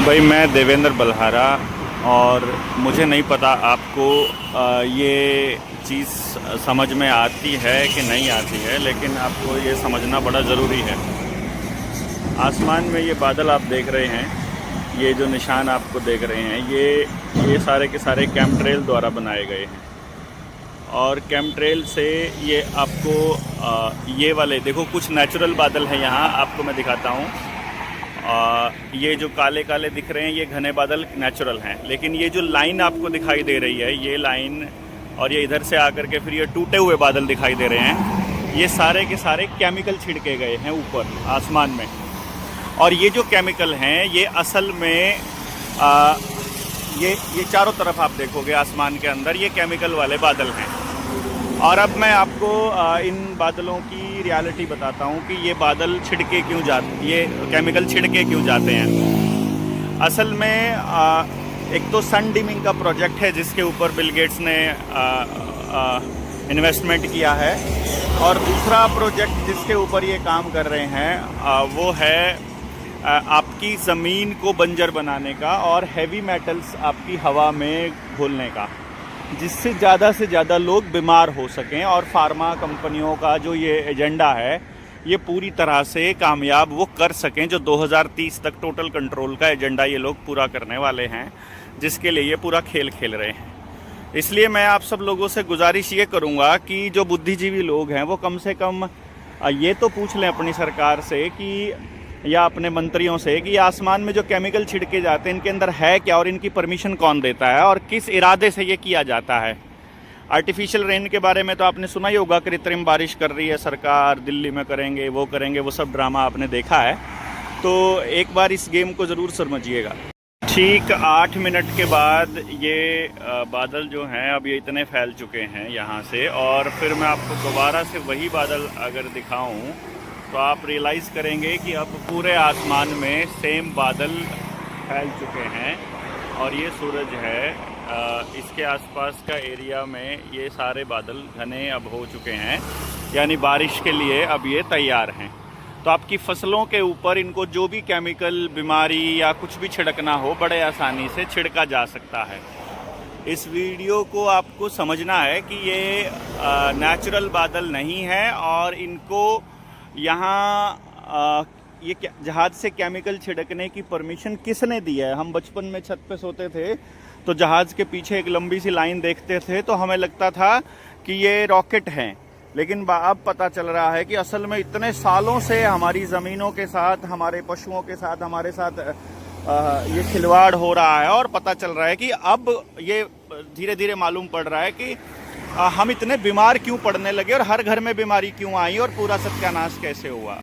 भाई मैं देवेंद्र बल्हारा। और मुझे नहीं पता आपको ये चीज़ समझ में आती है कि नहीं आती है, लेकिन आपको ये समझना बड़ा ज़रूरी है। आसमान में ये बादल आप देख रहे हैं, ये जो निशान आपको देख रहे हैं, ये सारे के सारे कैमट्रेल द्वारा बनाए गए हैं। और कैमट्रेल से ये आपको ये वाले देखो, कुछ नेचुरल बादल हैं यहाँ, आपको मैं दिखाता हूँ। ये जो काले काले दिख रहे हैं ये घने बादल नेचुरल हैं, लेकिन ये जो लाइन आपको दिखाई दे रही है, ये लाइन और ये इधर से आकर के फिर ये टूटे हुए बादल दिखाई दे रहे हैं, ये सारे के सारे केमिकल छिड़के गए हैं ऊपर आसमान में। और ये जो केमिकल हैं ये असल में ये चारों तरफ आप देखोगे आसमान के अंदर ये केमिकल वाले बादल हैं। और अब मैं आपको इन बादलों की रियलिटी बताता हूँ कि ये बादल छिड़के क्यों जाते, ये केमिकल छिड़के क्यों जाते हैं। असल में एक तो सन डिमिंग का प्रोजेक्ट है जिसके ऊपर बिल गेट्स ने इन्वेस्टमेंट किया है, और दूसरा प्रोजेक्ट जिसके ऊपर ये काम कर रहे हैं वो है आपकी ज़मीन को बंजर बनाने का और हैवी मेटल्स आपकी हवा में घोलने का, जिससे ज़्यादा से ज़्यादा लोग बीमार हो सकें। और फार्मा कंपनियों का जो ये एजेंडा है ये पूरी तरह से कामयाब वो कर सकें, जो 2030 तक टोटल कंट्रोल का एजेंडा ये लोग पूरा करने वाले हैं, जिसके लिए ये पूरा खेल खेल रहे हैं। इसलिए मैं आप सब लोगों से गुजारिश ये करूँगा कि जो बुद्धिजीवी लोग हैं वो कम से कम ये तो पूछ लें अपनी सरकार से कि, या अपने मंत्रियों से, कि आसमान में जो केमिकल छिड़के जाते हैं इनके अंदर है क्या और इनकी परमिशन कौन देता है और किस इरादे से ये किया जाता है। आर्टिफिशियल रेन के बारे में तो आपने सुना ही होगा, कृत्रिम बारिश कर रही है सरकार, दिल्ली में करेंगे, वो करेंगे, वो सब ड्रामा आपने देखा है। तो एक बार इस गेम को ज़रूर समझिएगा। ठीक 8 मिनट के बाद ये बादल जो हैं अब ये इतने फैल चुके हैं यहाँ से, और फिर मैं आपको दोबारा से वही बादल अगर दिखाऊँ तो आप रियलाइज़ करेंगे कि अब पूरे आसमान में सेम बादल फैल चुके हैं। और ये सूरज है, इसके आसपास का एरिया में ये सारे बादल घने अब हो चुके हैं, यानी बारिश के लिए अब ये तैयार हैं। तो आपकी फसलों के ऊपर इनको जो भी केमिकल, बीमारी या कुछ भी छिड़कना हो, बड़े आसानी से छिड़का जा सकता है। इस वीडियो को आपको समझना है कि ये नेचुरल बादल नहीं है, और इनको यहाँ ये जहाज़ से केमिकल छिड़कने की परमिशन किसने दी है। हम बचपन में छत पे सोते थे तो जहाज़ के पीछे एक लंबी सी लाइन देखते थे तो हमें लगता था कि ये रॉकेट हैं, लेकिन अब पता चल रहा है कि असल में इतने सालों से हमारी ज़मीनों के साथ, हमारे पशुओं के साथ, हमारे साथ ये खिलवाड़ हो रहा है। और पता चल रहा है कि अब ये धीरे धीरे मालूम पड़ रहा है कि हम इतने बीमार क्यों पड़ने लगे और हर घर में बीमारी क्यों आई और पूरा सत्यानाश कैसे हुआ।